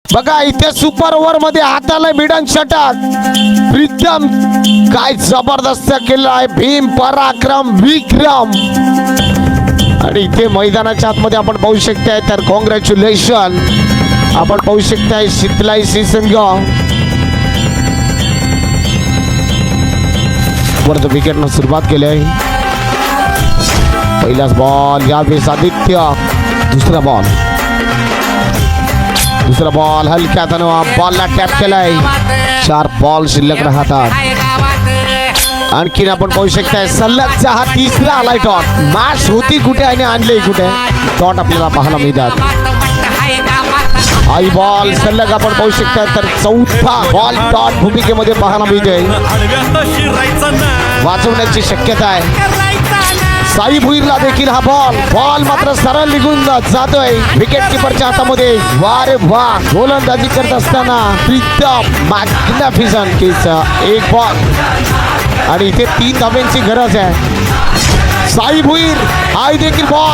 बघा इथे super over मध्ये हाताला मिडन षटक प्रीतम काय जबरदस्त केलं आहे भीम पराक्रम विक्रम आणि इथे मैदानाच्या आतमध्ये आपण पाहू शकताय तर कॉंग्रॅच्युलेशन आपण पाहू शकताय शीतलाई सिंग वरती विकेटनं सुरुवात केली आहे पहिलाच बॉल यावेळेस आदित्य दुसरा बॉल हलक्या बॉलला टॅप केलाय 4 बॉल शिल्लक राहतात आणखीन आपण पाहू शकताय सलगचा हा तिसरा आलाय टॉट मॅच होती कुठे आणि आणले कुठे टॉट आपल्याला पाहायला मिळतात आई बॉल सलग आपण पाहू शकताय तर चौथा बॉल टॉट भूमिकेमध्ये पाहायला मिळतोय वाचवण्याची शक्यता आहे साई भुईरला देखील हा बॉल मात्र सरळ निघून जातोय विकेट किपरच्या हातामध्ये वारे वा गोलंदाजी करत असताना प्रीतम मॅग्निफिसंट एक बॉल आणि इथे 3 धाब्यांची गरज आहे साई भुईर हा देखील बॉल